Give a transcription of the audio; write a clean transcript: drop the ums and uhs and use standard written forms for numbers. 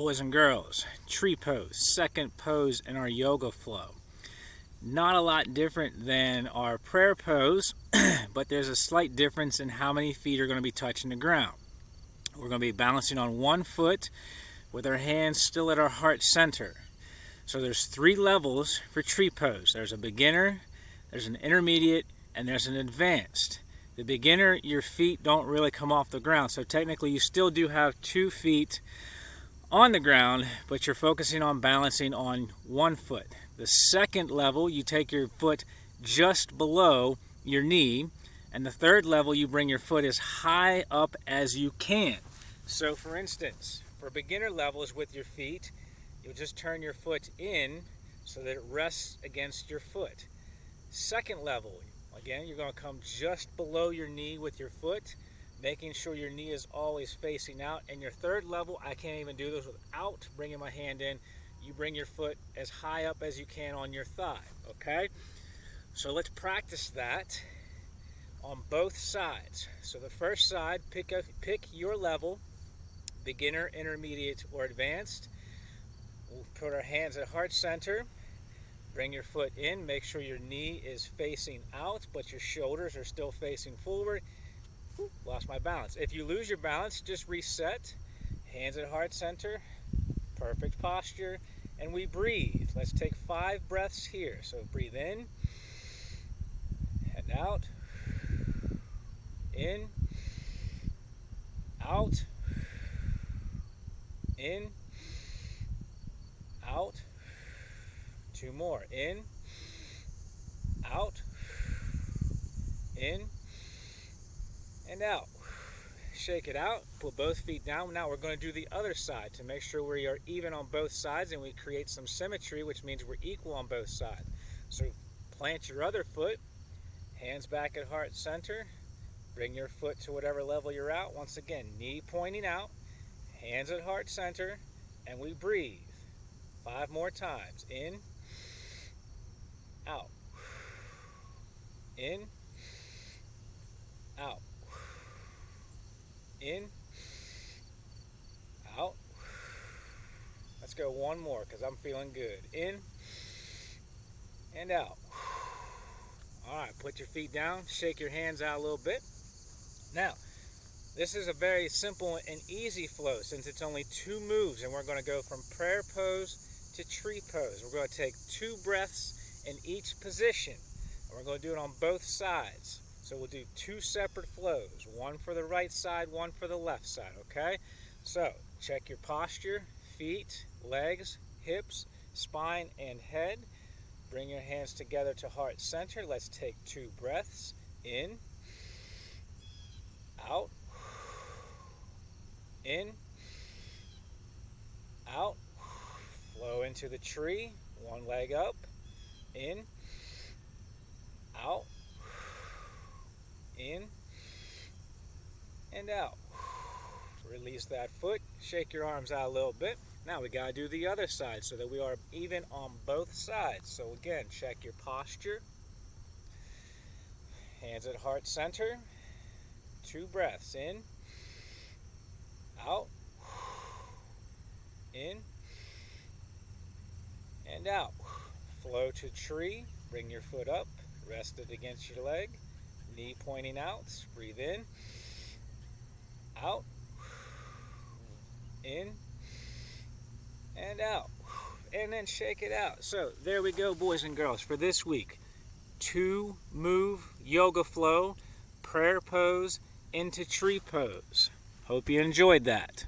Boys and girls, tree pose, second pose in our yoga flow. Not a lot different than our prayer pose, but there's a slight difference in how many feet are going to be touching the ground. We're going to be balancing on one foot with our hands still at our heart center. So there's 3 levels for tree pose. There's a beginner, there's an intermediate, and there's an advanced. The beginner, your feet don't really come off the ground, so technically you still do have 2 feet on the ground, but you're focusing on balancing on one foot. The second level, you take your foot just below your knee, and the third level, you bring your foot as high up as you can. So for instance, for beginner levels with your feet, you'll just turn your foot in so that it rests against your foot. Second level, again, you're going to come just below your knee with your foot, making sure your knee is always facing out. And your third level, I can't even do this without bringing my hand in. You bring your foot as high up as you can on your thigh, okay? So let's practice that on both sides. So the first side, pick your level, beginner, intermediate, or advanced. We'll put our hands at heart center. Bring your foot in. Make sure your knee is facing out, but your shoulders are still facing forward. Lost my balance. If you lose your balance, just reset. Hands at heart center. Perfect posture. And we breathe. Let's take 5 breaths here. So breathe in and out. In. Out. In. Out. 2 more. In. Out. In. And out. Shake it out. Put both feet down. Now we're going to do the other side to make sure we are even on both sides and we create some symmetry, which means we're equal on both sides. So plant your other foot. Hands back at heart center. Bring your foot to whatever level you're at. Once again, knee pointing out. Hands at heart center. And we breathe. 5 more times. In. Out. In. Out. In. Out. Let's go one more because I'm feeling good. In. And out. Alright, put your feet down. Shake your hands out a little bit. Now, this is a very simple and easy flow since it's only 2 moves, and we're going to go from prayer pose to tree pose. We're going to take 2 breaths in each position, and we're going to do it on both sides. So we'll do 2 separate flows, one for the right side, one for the left side, okay? So check your posture, feet, legs, hips, spine, and head. Bring your hands together to heart center. Let's take 2 breaths. In. Out. In. Out. Flow into the tree. One leg up. In. Out. In. And out. Release that foot. Shake your arms out a little bit. Now we got to do the other side so that we are even on both sides. So again, check your posture. Hands at heart center. 2 breaths. In. Out. In. And out. Flow to tree. Bring your foot up. Rest it against your leg. Knee pointing out. Breathe in. Out. In. And out. And then shake it out. So there we go, boys and girls, for this week. 2 move yoga flow, prayer pose into tree pose. Hope you enjoyed that.